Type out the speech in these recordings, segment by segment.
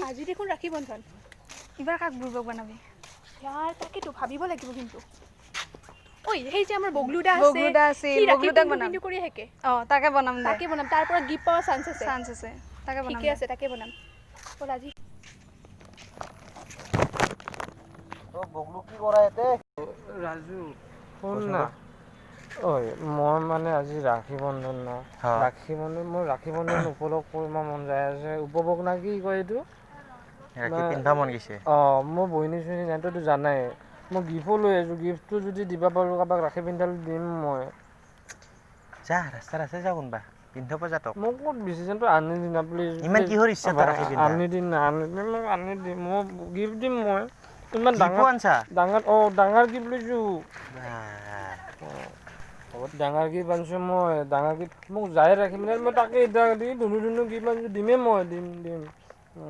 আজি দেখোন ৰাখি বন্ধন এবাৰ কাক বুৰ্বক বনাবি ইয়াৰ তাকেতো ভাবিব লাগিব কিন্তু ঐ সেই যে আমাৰ বগলুদা আছে বগলুদাক বনাম কৰি হেকে তাকে বনাম দে তাকে বনাম তাৰ পৰা গিফ্ট পাওয়ার চান্স আছে তাকে বনাম ঠিকই আছে তাকে বনাম বল আজি তো বগলু কি কৰা এতে ৰাজু শুন না ঐ মই মানে আজি ৰাখি বন্ধন না ৰাখি বন্ধন উপভোগ কৰিব মন যায় আছে উপভোগ না কি কয় এইটো ৰাখি পিন্ধা মন গৈছে মই বহিনী চুহিনী নাই তইতো জানাই মই গিফ্টো লৈ আহিছোঁ গিফ্টটো যদি দিব পাৰোঁ কাৰোবাক ৰাখি পিন্ধালে দিম মই যা ৰাস্তাত আছে যা কোনোবা পিন্ধাব যা তক মোক ক'ত ডিচিশ্যনটো আনি দিম না প্লিজ ইমান কিহৰ ইচ্ছা তই ৰাখি পিন্ধা আনি দিম মোক আনি দিম মই গিফ্ট দিম মই ইমান ডাঙৰ গিফ্ট লৈছোঁ বহুত ডাঙৰ গিফ্ট আনিছোঁ মই ডাঙৰ গিফ্ট মোক যাই ৰাখি পিন্ধালে মই তাকে এতিয়া দি ধুনু গিফ্ট আনিছোঁ দিমেই মই দিম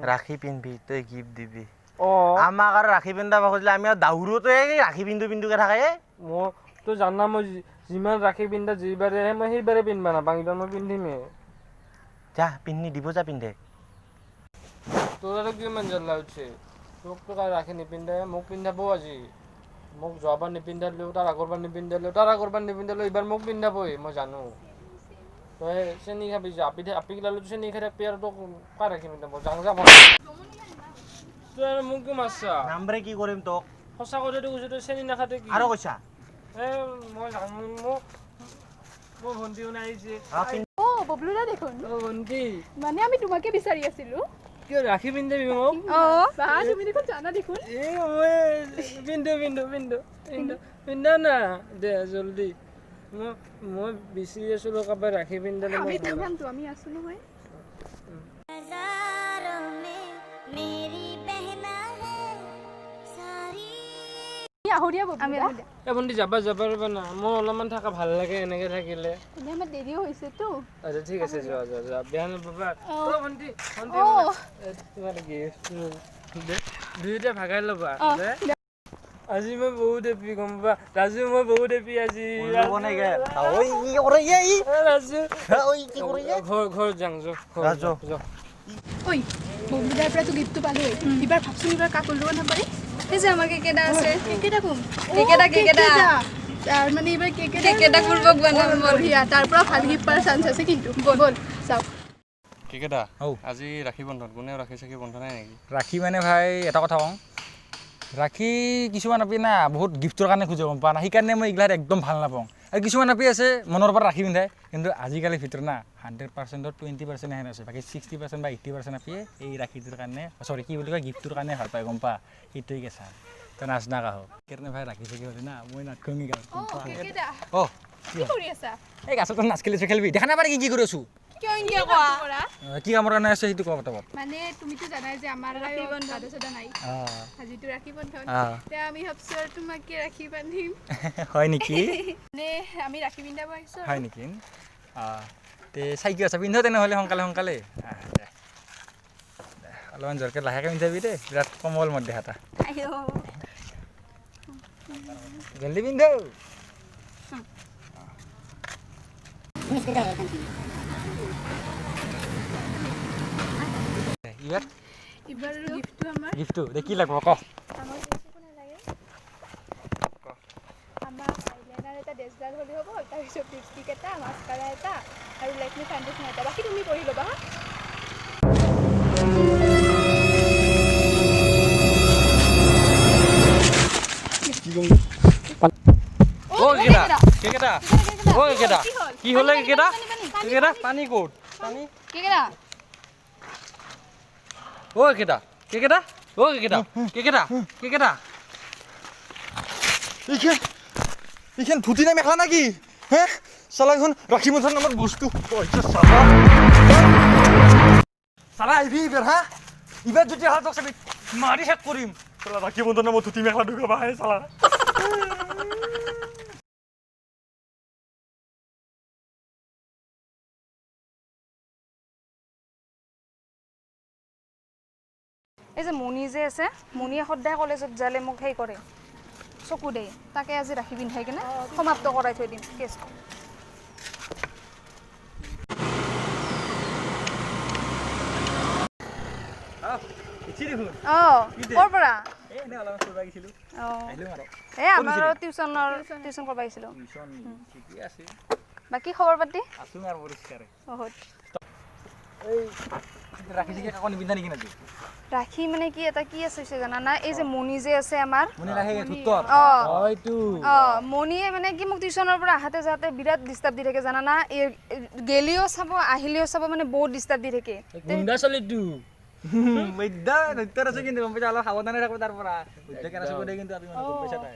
ৰাখি পিন্ধবি তই গিফ্ট দিবি আমাক আৰু ৰাখি পিন্ধাব খুজিলে আমি আৰু দাউৰোতে ৰাখি পিন্ধুকে থাকে মই তই জানা মই যিমান ৰাখি পিন্ধা যিবাৰে আহে মই সেইবাৰে পিন্ধিবা নাপাওঁ এইবাৰ মই পিন্ধিমেই যা পিন্ধি দিব যা পিন্ধে তোৰ আৰু কিমান জ্বালা উঠছে তোক তোক ৰাখি নিপিন্ধাই মোক পিন্ধাব আজি মোক যোৱাবাৰ নিপিন্ধালেও তাৰ আগৰবাৰ নিপিন্ধালেও এইবাৰ মোক পিন্ধাবই মই জানো তই চেনি খাবি যা আপি গিলালো চেনি খাই থাকবি আৰু তোক কাৰ ৰাখি পিন্ধাব যা তই আৰু মোক কি মাৰছা নামৰে কি কৰিম তোক সঁচা কথাটো কৈছোঁ তই চেনি নাখাতে কি আৰু কৈছা মই জানো মোৰ ভণ্টিও আহিছে ববলুদা দেখোন ভণ্টি মানে আমি তোমাকে বিচাৰি আছিলো কিয় ৰাখি পিন্ধাবি মোক বা তুমি দেখোন জানা দেখোন পিন্ধা না দে জলদি মই বিচাৰি আছিলোঁ কাৰোবাৰ ৰাখি পিন্ধালে আমি আছো নহয় ভণ্টি যাবা ৰ'বা না মোৰ অলপমান থকা ভাল লাগে এনেকে থাকিলে আমাৰ দেৰিও হৈছেতো আচ্ছা ঠিক আছে যোৱা বেয়া নাপাবা ভণ্টি তোমাৰ গিফ্ট দুয়োটা ভাগাই ল'বা আজি মই বহুত হেপি গম পা ৰাজু মই বহুত হেপি আজি ঘৰ যাওঁ ঐ ববলুদাৰ পৰাতো গিফ্টটো পালোৱেই এইবাৰ ভাবচোন এইবাৰ কাকো লোৱা নাপাৰি এই যে আমাৰ কেকেটা আছে কেকেটা কোন কেকেটা তাৰ মানে এইবাৰ কেকেটা বুৰ্বক বনাম বঢ়িয়া তাৰ পৰা ভাল গিফ্ট পোৱাৰ চান্স আছে কিন্তু বল চাওক কেকেটা আজি ৰাখি বন্ধন কোনেও ৰাখি চাখি বন্ধা নাই নেকি ৰাখি মানে ভাই এটা কথা কওঁ ৰাখি কিছুমান আপি না বহুত গিফ্টৰ কাৰণে খোজে গম পোৱা না সেইকাৰণে মই এইগিলাত একদম ভাল নাপাওঁ আৰু কিছুমান আপি আছে মনৰ পৰা ৰাখি পিন্ধায় কিন্তু আজিকালি ভিতৰত না 100%ত 20% হেন আছে বাকী 60% বা 80% আপিয়ে এই ৰাখিটোৰ কাৰণে কি বুলি কয় গিফ্টটোৰ কাৰণে ভাল পায় গম পা সেইটোৱে কেঁচা তই নাচ না কাহ সেইকাৰণে ভাই ৰাখি চাকি হ'লে না মই নাটকঙি গাওঁ এই গাছতো নাচ খেলিবি দেখা নাপাৰি কি কৰি আছোঁ কি কামৰ কাৰণে আছে সেইটো কথা মানে তুমিতো জানাই যে আমাৰ ৰাখি বন্ধন নাই আজিতো ৰাখি বন্ধন এতিয়া আমি ভাবছো আৰু তোমাকে ৰাখি বান্ধিম হয় নেকি মানে আমি ৰাখি পিন্ধাব আহিছো হয় নেকি তে চাইকি আছে পিন্ধ তেনেহ'লে সোনকালে অলপমান জোৰকৈ লাহেকৈ পিন্ধাবি দেই বিৰাট কমল মোৰ দেহাটা জলদি পিন্ধ গিফ্টটো দে কি লাগিব ক আমাৰ আইলাইনাৰ এটা ডেছডাল হ'লে হ'ব তাৰপিছত লিপষ্টিক এটা মাস্কাৰা এটা আৰু লেকমি ফাউণ্ডেশ্যন এটা বাকী তুমি কৰি ল'বা কি হ'লে কেকেটা পানী ক'ত পানী কেকেটা এইখন ধুতি নে মেখেলা নেকি হে চালা এখন ৰাখি বন্ধন নামৰ বস্তু চালা আহিবি এইবাৰ হা এইবাৰ যদি আহা তোক চাবি মাৰি শেষ কৰিম চালা ৰাখি বন্ধন নামৰ ধুতি মেখেলা ঢুকাবা হে চালা এই যে মণি যে আছে মণিয়ে সদায় কলেজত যালে মোক সেই কৰে চকু দেই তাকে আজি ৰাখি পিন্ধাই কিনে সমাপ্ত কৰাই থৈ দিম কেছটো অঁ ক'ৰ পৰা এই এনে অলপ ফুৰিব গৈছিলোঁ অঁ আহিলোঁ আৰু এই আমাৰ টিউশ্যন কৰিব আহিছিলোঁ টিউশ্যন ঠিকে আছে বাকী খবৰ পাতি আছোঁ আৰু পৰিষ্কাৰে বহুত এই ৰাখি চাখি কাকো নিপিন্ধা নেকি নাজি ৰাখি মানে কি এটা কি আছে জানানা এই যে মণি যে আছে আমাৰ মনি ৰাখে ধুত্তৰ অঁ হয়তো অঁ মণিয়ে মানে কি মোক টিউশ্যনৰ পৰা আহাতে যাওঁতে বিৰাট ডিষ্টাৰ্ব দি থাকে জানানা গেলিও চাব আহিলেও চাব মানে বহুত ডিষ্টাৰ্ব দি থাকে গুণ্ডা চলিটো বৈদ্য ধুত্তৰ আছে কিন্তু গম পাইছা অলপ সাৱধানে ৰাখো তাৰ পৰা বৈদ্য কেনে চকু দিয়ে কিন্তু আমি মানে গম পাইছা তাই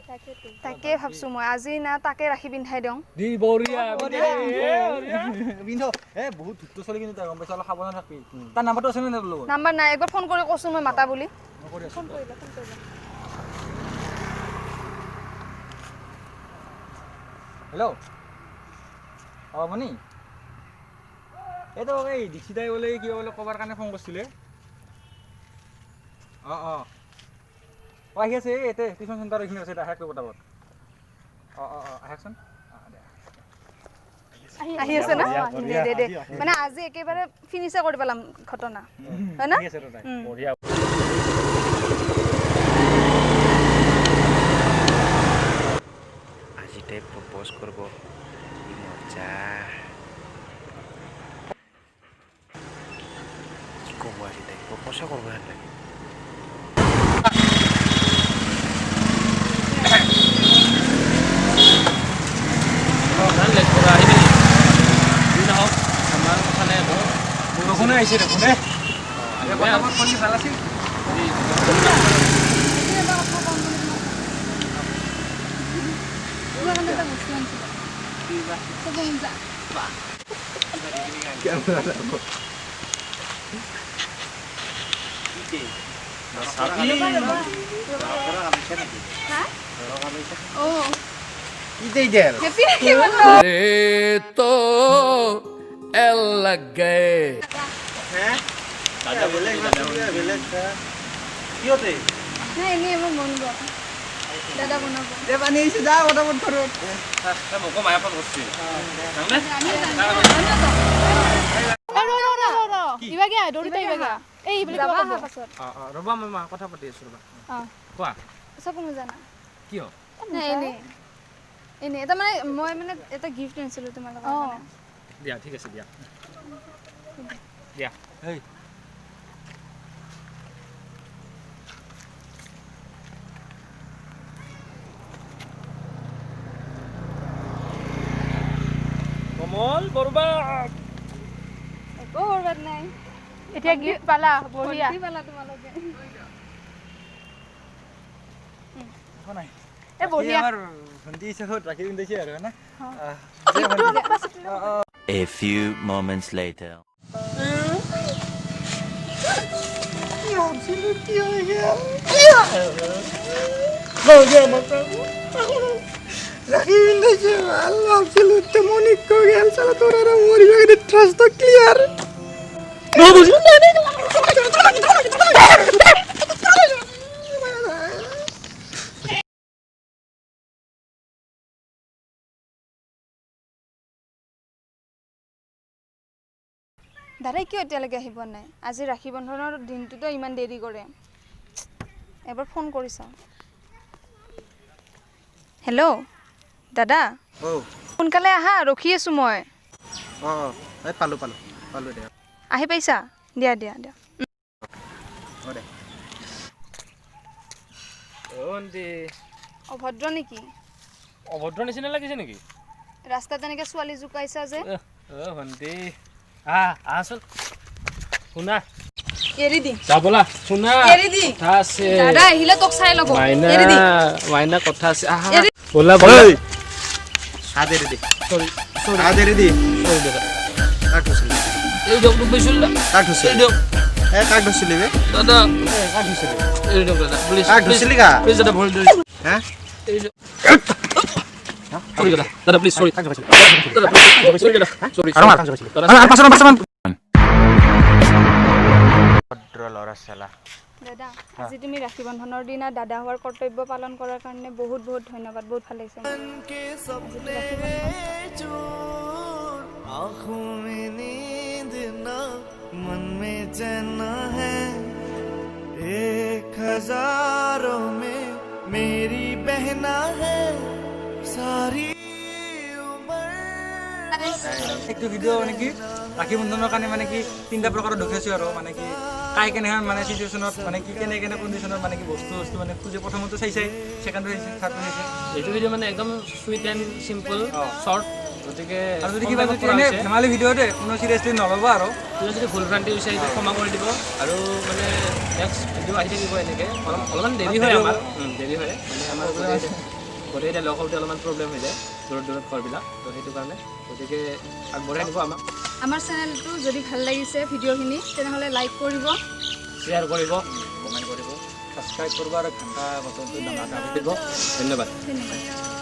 তাকে ভাবছো মই আজি না তাকে ৰাখি পিন্ধাই দিওঁ দি বঢ়িয়া পিন্ধ এ বহুত ধুত্তৰ চলি কিন্তু তই গম পাইছা অলপ সাৱধানে ৰাখবি তাৰ নাম্বাৰটো আছে নে তোৰ লগত নাম্বাৰ নাই একবাৰ ফোন কৰি কৈছোঁ মই মাতা বুলি মই কৰি আছোঁ হেল্ল' অঁ মণি এইটো এই দীক্ষিতাই বোলে কিবা বোলে ক'বাৰ কাৰণে ফোন কৰিছিলে অঁ অঁ আহি আছে এই ইয়াতে টিউশ্যন চেণ্টাৰ এইখিনি আছে আহে পটাপট অঁ অঁ অঁ আহকচোন আহি আছে না দে মানে আজি একেবাৰে ফিনিছে কৰি পেলাম ঘটনা হয় না ঠিক আছে তাই বঢ়িয়া আজি তাই প্ৰপ'জ কৰিব কি মজা কি ক'ব আজি তাই প্ৰপ'জো কৰিব হেন লাগে বৰষুণে আহিছে দেখোন দে ভাল আছিল तो एल लग गए নাই এনেই মোৰ মন গ'ল দাদা বনাব মোকো মায়ে ফোন কৰিছিল ইবাগে দৌৰিতে ইবাগে এই বুলি যাবা ক'ব অহা পাছত ৰ'বা মই কথা পাতি আছোঁ ৰ'বা কোৱা চব জানা কিয় নাই এনেই এনেই তাৰমানে মই মানে এটা গিফ্ট আনিছিলোঁ তোমালোকৰ কাৰণে দিয়া ঠিক আছে দিয়া দিয়া এই কমল বৰবাদ একো বৰবাদ নাই এতিয়া গিফ্ট পালা বঢ়িয়া কি পালা তোমালোকে একো নাই এ বঢ়িয়া আমাৰ ভণ্টি হিচাপত ৰাখি পিন্ধাইছে আৰু না A few moments later. ৰাখি পিন্ধাইছে ভাল ভাবছিলো মনিক কৈ গেল চালা তোৰ আৰু মোৰ ইভাগে ট্ৰাষ্ট ক্লিয়াৰ দাদাই কিয় এতিয়ালৈকে আহি পোৱা নাই আজি ৰাখী বন্ধনৰ দিনটোতো ইমান দেৰি কৰে এবাৰ ফোন কৰি চাওঁ হেল্ল' দাদা সোনকালে আহা ৰখি আছোঁ মই অঁ এই পালোঁ দে আহি পাইছা দিয়া দিয়া দিয়া অঁ দে ভণ্টি অভদ্ৰ নেকি অভদ্ৰ নিচিনা লাগিছে নেকি ৰাস্তাত তেনেকৈ ছোৱালী জোকাইছা যে ভণ্টি আহচোন শুনা এৰি দি যা ব'লা শুনা এৰি দি কথা আছে দাদা আহিলে তোক চাই ল'ব এৰি দি মাইনা কথা আছে আহা এৰি ব'লা হাত এৰি দি চৰি হাত এৰি দি দাদা কাক ধৰিছিলি এই দিয়ক কৈছিল কাক ধৰিছিলি দিয়ক কাক ধৰিছিলি বে দাদা কাক ধৰিছিলি এই দিয়ক দাদা প্লিজ কাক ধৰিছিলি কা প্লিজ দাদা ভৰি ধৰি হা এই দিয়ক সৰি দাদা প্লিজ সৰি দাদা সৰি দাদা সৰি ভদ্ৰ ল'ৰা চালা দাদা আজি তুমি ৰাখী বন্ধনৰ দিনা দাদা হোৱাৰ কৰ্তব্য পালন কৰাৰ কাৰণে বহুত বহুত ধন্যবাদ বহুত ভাল লাগিছে आँखों में नींद ना मन में चैन है एक हजारों में मेरी बहना है सारी একটু ভিডিঅ' মানে কি ৰাখী বন্ধনৰ কাৰণে মানে কি তিনিটা প্ৰকাৰৰ দেখাইছোঁ আৰু মানে কি কাই কেনেহেন মানে চিটুৱেশ্যনত মানে কি কেনে কণ্ডিশ্যনত মানে কি বস্তু মানে খুজে প্ৰথমতে চাইছে ছেকেণ্ডটো চাইছে থাৰ্ডটো চাইছে এইটো ভিডিঅ' মানে একদম চুইট এণ্ড চিম্পল শ্বৰ্ট গতিকে আৰু যদি কিবা যদি এনে ধেমালি ভিডিঅ' দে কোনো চিৰিয়াছলি নল'ব আৰু কিবা যদি ভুল ভ্ৰান্তি হৈছে সেইটো ক্ষমা কৰি দিব আৰু মানে নেক্সট ভিডিঅ' আহি থাকিব এনেকৈ অলপমান দেৰি হয় আমাৰ দেৰি হয় মানে আমাৰ গোটেইকেইটা লগ হওঁতে অলপমান প্ৰব্লেম হৈ যায় দূৰত ঘৰবিলাক তো সেইটো কাৰণে গতিকে আগবঢ়াই দিব আমাক আমাৰ চেনেলটো যদি ভাল লাগিছে ভিডিঅ'খিনি তেনেহ'লে লাইক কৰিব শ্বেয়াৰ কৰিব কমেণ্ট কৰিব ছাবস্ক্ৰাইব কৰিব আৰু ঘণ্টা বটনটো দবাই দিব ধন্যবাদ ধন্যবাদ